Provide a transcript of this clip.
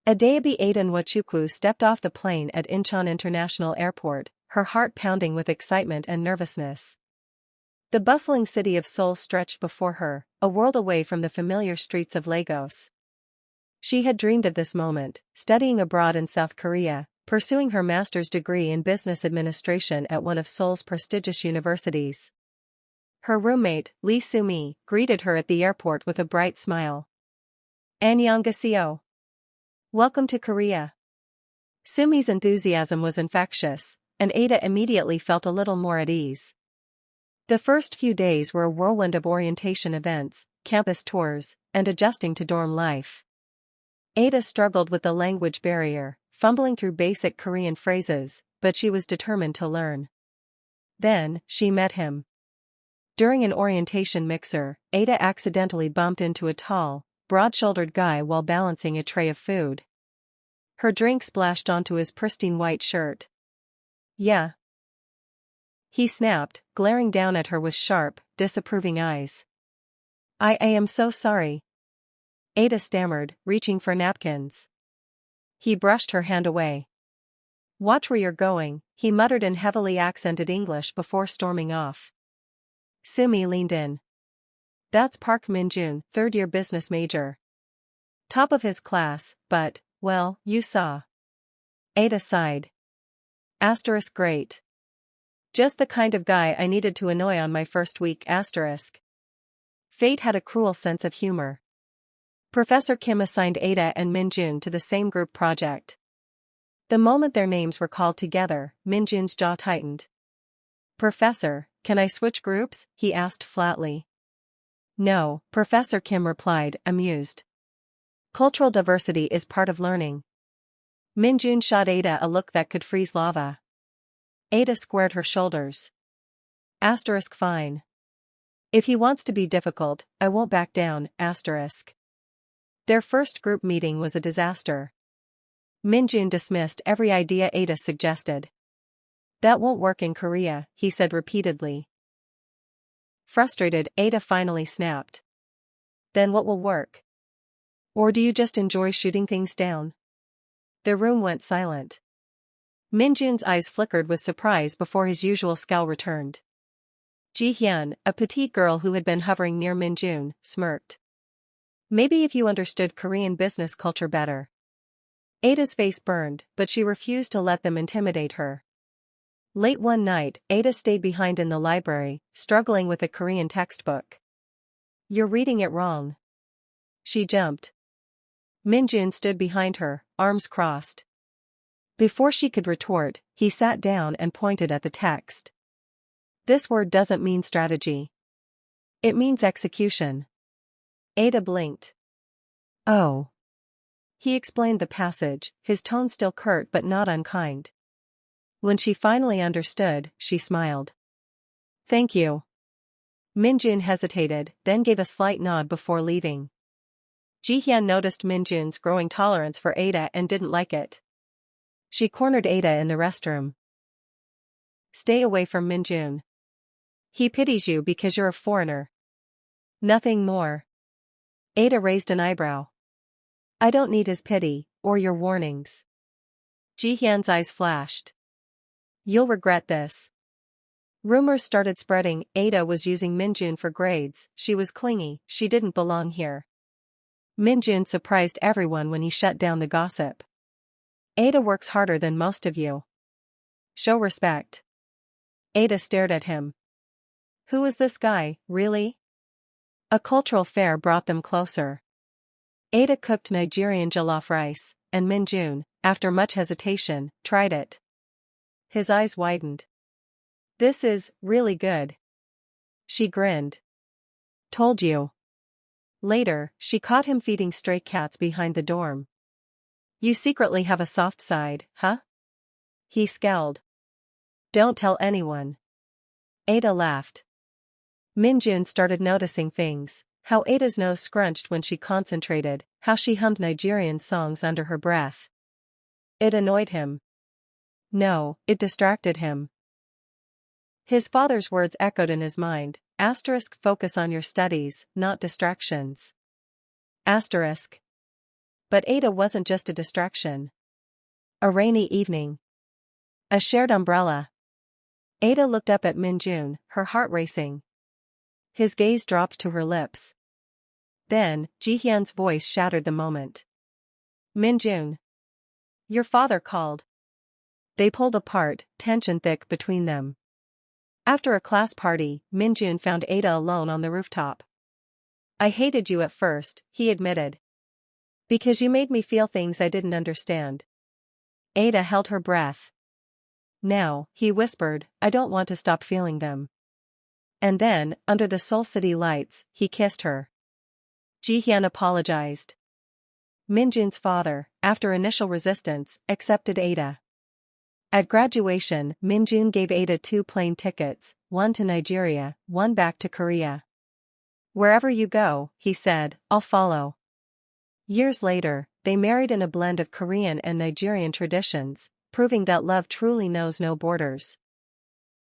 Adaobi Aiden Nwachukwu stepped off the plane at Incheon International Airport, her heart pounding with excitement and nervousness. The bustling city of Seoul stretched before her, a world away from the familiar streets of Lagos. She had dreamed of this moment, studying abroad in South Korea, pursuing her master's degree in business administration at one of Seoul's prestigious universities. Her roommate, Lee Soo-mi, greeted her at the airport with a bright smile. "Annyeonghaseyo. Welcome to Korea." Soo-mi's enthusiasm was infectious, and Ada immediately felt a little more at ease. The first few days were a whirlwind of orientation events, campus tours, and adjusting to dorm life. Ada struggled with the language barrier, fumbling through basic Korean phrases, but she was determined to learn. Then, she met him. During an orientation mixer, Ada accidentally bumped into a tall, broad-shouldered guy while balancing a tray of food. Her drink splashed onto his pristine white shirt. "Yeah," he snapped, glaring down at her with sharp, disapproving eyes. I am so sorry," Ada stammered, reaching for napkins. He brushed her hand away. "Watch where you're going," he muttered in heavily accented English before storming off. Soo-mi leaned in. "That's Park Min-jun, third-year business major. Top of his class, but, well, you saw." Ada sighed. Asterisk great. Just the kind of guy I needed to annoy on my first week asterisk. Fate had a cruel sense of humor. Professor Kim assigned Ada and Min-jun to the same group project. The moment their names were called together, Min-jun's jaw tightened. "Professor, can I switch groups?" he asked flatly. "No," Professor Kim replied, amused. "Cultural diversity is part of learning." Min-jun shot Ada a look that could freeze lava. Ada squared her shoulders. Asterisk fine. If he wants to be difficult, I won't back down, asterisk. Their first group meeting was a disaster. Min-jun dismissed every idea Ada suggested. "That won't work in Korea," he said repeatedly. Frustrated, Ada finally snapped. "Then what will work? Or do you just enjoy shooting things down?" The room went silent. Min-jun's eyes flickered with surprise before his usual scowl returned. Ji-hyun, a petite girl who had been hovering near Min-jun, smirked. "Maybe if you understood Korean business culture better." Ada's face burned, but she refused to let them intimidate her. Late one night, Ada stayed behind in the library, struggling with a Korean textbook. "You're reading it wrong." She jumped. Min-jun stood behind her, arms crossed. Before she could retort, he sat down and pointed at the text. "This word doesn't mean strategy. It means execution." Ada blinked. "Oh." He explained the passage, his tone still curt but not unkind. When she finally understood, she smiled. "Thank you." Min-jun hesitated, then gave a slight nod before leaving. Ji-hyun noticed Min-jun's growing tolerance for Ada and didn't like it. She cornered Ada in the restroom. "Stay away from Min-jun. He pities you because you're a foreigner. Nothing more." Ada raised an eyebrow. "I don't need his pity, or your warnings." Ji-hyun's eyes flashed. "You'll regret this." Rumors started spreading. Ada was using Min-jun for grades, she was clingy, she didn't belong here. Min-jun surprised everyone when he shut down the gossip. "Ada works harder than most of you. Show respect." Ada stared at him. Who is this guy, really? A cultural fair brought them closer. Ada cooked Nigerian jollof rice, and Min-jun, after much hesitation, tried it. His eyes widened. "This is really good." She grinned. "Told you." Later, she caught him feeding stray cats behind the dorm. "You secretly have a soft side, huh?" He scowled. "Don't tell anyone." Ada laughed. Min-jun started noticing things, how Ada's nose scrunched when she concentrated, how she hummed Nigerian songs under her breath. It annoyed him. No, it distracted him. His father's words echoed in his mind, focus on your studies, not distractions. But Ada wasn't just a distraction. A rainy evening. A shared umbrella. Ada looked up at Minjun, her heart racing. His gaze dropped to her lips. Then, Jihyun's voice shattered the moment. Minjun. Your father called. They pulled apart, tension thick between them. After a class party, Minjun found Ada alone on the rooftop. I hated you at first, he admitted. Because you made me feel things I didn't understand. Ada held her breath. Now, he whispered, I don't want to stop feeling them. And then, under the Seoul City lights, he kissed her. Jihyun apologized. Minjun's father, after initial resistance, accepted Ada. At graduation, Minjun gave Ada 2 plane tickets, one to Nigeria, one back to Korea. Wherever you go, he said, I'll follow. Years later, they married in a blend of Korean and Nigerian traditions, proving that love truly knows no borders.